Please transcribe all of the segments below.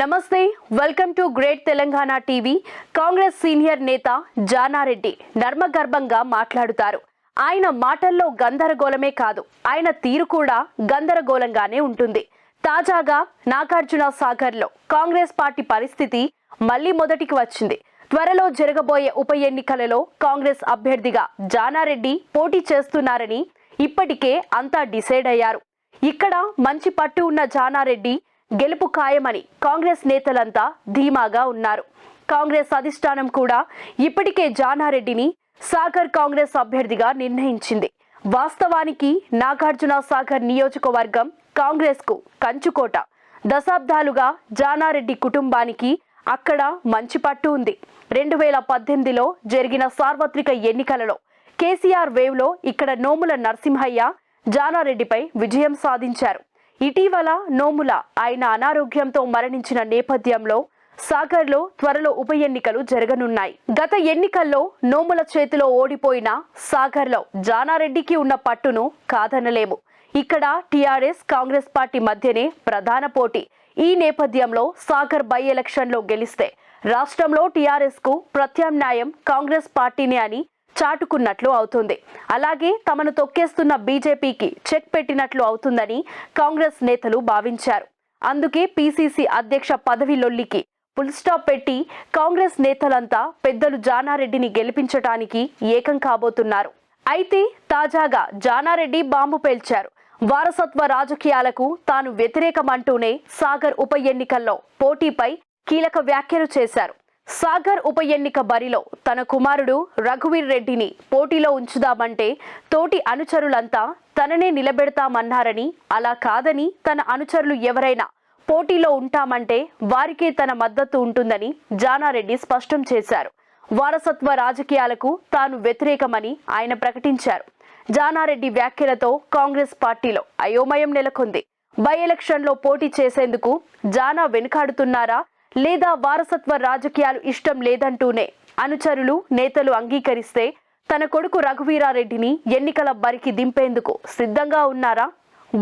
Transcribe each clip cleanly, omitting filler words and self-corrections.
నమస్తే, welcome to great Telangana TV. Congress senior నేత జానారెడ్డి నర్మగర్భంగా మాట్లాడుతారు. ఆయన మాటల్లో గందరగోళమే కాదు, ఆయన తీరు కూడా గందరగోళంగానే ఉంటుంది. తాజాగా నాగార్జున సాగర్లో కాంగ్రెస్ పార్టీ పరిస్థితి మళ్లీ మొదటికి వచ్చింది. త్వరలో జరగబోయే ఉప ఎన్నికలలో కాంగ్రెస్ అభ్యర్థిగా జానారెడ్డి పోటీ చేస్తున్నారని ఇప్పటికే అంతా డిసైడ్ అయ్యారు. ఇక్కడ మంచి పట్టు ఉన్న జానారెడ్డి గెలుపు ఖాయమని కాంగ్రెస్ నేతలంతా ధీమాగా ఉన్నారు. కాంగ్రెస్ అధిష్టానం కూడా ఇప్పటికే జానారెడ్డిని సాగర్ కాంగ్రెస్ అభ్యర్థిగా నిర్ణయించింది. వాస్తవానికి నాగార్జున సాగర్ నియోజకవర్గం కాంగ్రెస్ కు కంచుకోట. దశాబ్దాలుగా జానారెడ్డి కుటుంబానికి అక్కడ మంచి పట్టు ఉంది. 2018లో జరిగిన సార్వత్రిక ఎన్నికలలో కేసీఆర్ వేవ్ లో ఇక్కడ నోముల నరసింహయ్య జానారెడ్డిపై విజయం సాధించారు. ఇటీవల నోముల ఆయన అనారోగ్యంతో మరణించిన నేపథ్యంలో సాగర్లో త్వరలో ఉప ఎన్నికలు జరగనున్నాయి. గత ఎన్నికల్లో నోముల చేతిలో ఓడిపోయిన సాగర్లో జానారెడ్డికి ఉన్న పట్టును కాదనలేము. ఇక్కడ టీఆర్ఎస్ కాంగ్రెస్ పార్టీ మధ్యనే ప్రధాన పోటీ. ఈ నేపథ్యంలో సాగర్ బై ఎలక్షన్ లో గెలిస్తే రాష్ట్రంలో టీఆర్ఎస్ కు ప్రత్యామ్నాయం కాంగ్రెస్ పార్టీనే అని చాటుకున్నట్లు అవుతుంది. అలాగే తమను తొక్కేస్తున్న బీజేపీకి చెక్ పెట్టినట్లు అవుతుందని కాంగ్రెస్ నేతలు భావించారు. అందుకే పీసీసీ అధ్యక్ష పదవి లొల్లికి ఫుల్ స్టాప్ పెట్టి కాంగ్రెస్ నేతలంతా పెద్దలు జానారెడ్డిని గెలిపించటానికి ఏకం కాబోతున్నారు. అయితే తాజాగా జానారెడ్డి బాంబు పేల్చారు. వారసత్వ రాజకీయాలకు తాను వ్యతిరేకమంటూనే సాగర్ ఉప ఎన్నికల్లో పోటీపై కీలక వ్యాఖ్యలు చేశారు. సాగర్ ఉప ఎన్నిక బరిలో తన కుమారుడు రఘువీర్ రెడ్డిని పోటీలో ఉంచుదామంటే తోటి అనుచరులంతా తననే నిలబెడతామన్నారని, అలా కాదని తన అనుచరులు ఎవరైనా పోటీలో ఉంటామంటే వారికే తన మద్దతు ఉంటుందని జానారెడ్డి స్పష్టం చేశారు. వారసత్వ రాజకీయాలకు తాను వ్యతిరేకమని ఆయన ప్రకటించారు. జానారెడ్డి వ్యాఖ్యలతో కాంగ్రెస్ పార్టీలో అయోమయం నెలకొంది. బై ఎలక్షన్లో పోటీ చేసేందుకు జానా వెనుకాడుతున్నారా, లేదా వారసత్వ రాజకీయాలు ఇష్టం లేదంటూనే అనుచరులు నేతలు అంగీకరిస్తే తన కొడుకు రఘువీరారెడ్డిని ఎన్నికల బరికి దింపేందుకు సిద్ధంగా ఉన్నారా?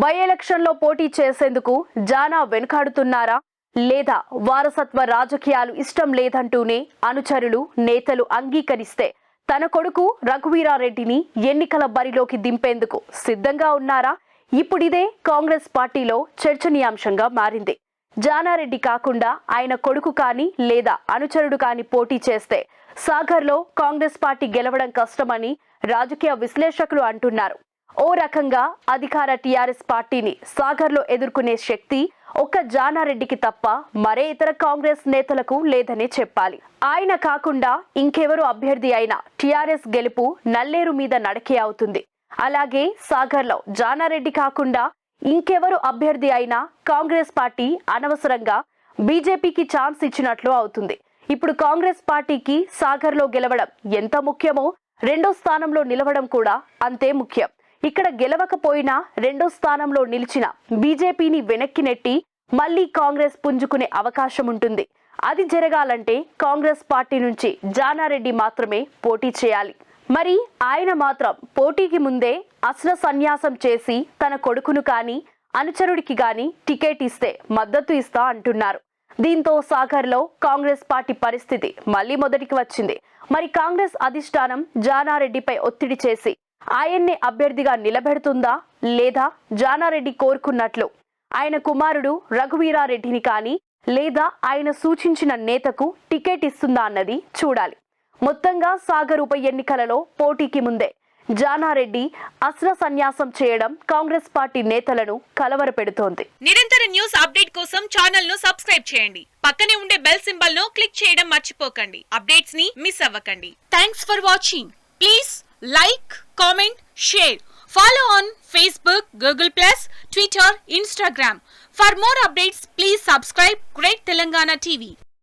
బై ఎలక్షన్లో పోటీ చేసేందుకు జానా వెనుకాడుతున్నారా, లేదా వారసత్వ రాజకీయాలు ఇష్టం లేదంటూనే అనుచరులు నేతలు అంగీకరిస్తే తన కొడుకు రఘువీరారెడ్డిని ఎన్నికల బరిలోకి దింపేందుకు సిద్ధంగా ఉన్నారా? ఇప్పుడిదే కాంగ్రెస్ పార్టీలో చర్చనీయాంశంగా మారింది. జానారెడ్డి కాకుండా ఆయన కొడుకు కానీ లేదా అనుచరుడు కానీ పోటీ చేస్తే సాగర్లో కాంగ్రెస్ పార్టీ గెలవడం కష్టమని రాజకీయ విశ్లేషకులు అంటున్నారు. ఓ రకంగా అధికార టీఆర్ఎస్ పార్టీని సాగర్లో ఎదుర్కొనే శక్తి ఒక్క జానారెడ్డికి తప్ప మరే ఇతర కాంగ్రెస్ నేతలకు లేదనే చెప్పాలి. ఆయన కాకుండా ఇంకెవరు అభ్యర్థి అయినా టీఆర్ఎస్ గెలుపు నల్లేరు మీద నడకే అవుతుంది. అలాగే సాగర్లో జానారెడ్డి కాకుండా ఇంకెవరు అభ్యర్థి అయినా కాంగ్రెస్ పార్టీ అనవసరంగా బీజేపీకి ఛాన్స్ ఇచ్చినట్లు అవుతుంది. ఇప్పుడు కాంగ్రెస్ పార్టీకి సాగర్లో గెలవడం ఎంత ముఖ్యమో రెండో స్థానంలో నిలవడం కూడా అంతే ముఖ్యం. ఇక్కడ గెలవకపోయినా రెండో స్థానంలో నిలిచిన బీజేపీని వెనక్కి నెట్టి మళ్లీ కాంగ్రెస్ పుంజుకునే అవకాశం ఉంటుంది. అది జరగాలంటే కాంగ్రెస్ పార్టీ నుంచి జానారెడ్డి మాత్రమే పోటీ చేయాలి. మరి ఆయన మాత్రం పోటీకి ముందే అస్త్ర సన్యాసం చేసి తన కొడుకును కానీ అనుచరుడికి కానీ టికెట్ ఇస్తే మద్దతు ఇస్తా అంటున్నారు. దీంతో సాగర్లో కాంగ్రెస్ పార్టీ పరిస్థితి మళ్లీ మొదటికి వచ్చింది. మరి కాంగ్రెస్ అధిష్టానం జానారెడ్డిపై ఒత్తిడి చేసి ఆయన్నే అభ్యర్థిగా నిలబెడుతుందా, లేదా జానారెడ్డి కోరుకున్నట్లు ఆయన కుమారుడు రఘువీరారెడ్డిని కానీ లేదా ఆయన సూచించిన నేతకు టికెట్ ఇస్తుందా అన్నది చూడాలి. మొత్తంగా సాగర్ ఉప ఎన్నికలలో పోటీకి ముందే జానారెడ్డి అస్త్ర సన్యాసం చేయడం కాంగ్రెస్ పార్టీ నేతలను కలవరపెడుతోంది. నిరంతర న్యూస్ అప్డేట్ కోసం ఛానల్ ను సబ్స్క్రైబ్ చేయండి. పక్కనే ఉండే బెల్ సింబల్ ను క్లిక్ చేయడం మర్చిపోకండి. అప్డేట్స్ ని మిస్ అవ్వకండి. Thanks for watching. Please like, comment, share. Follow on Facebook, Google+, Twitter, Instagram. For more updates, please subscribe Great Telangana TV.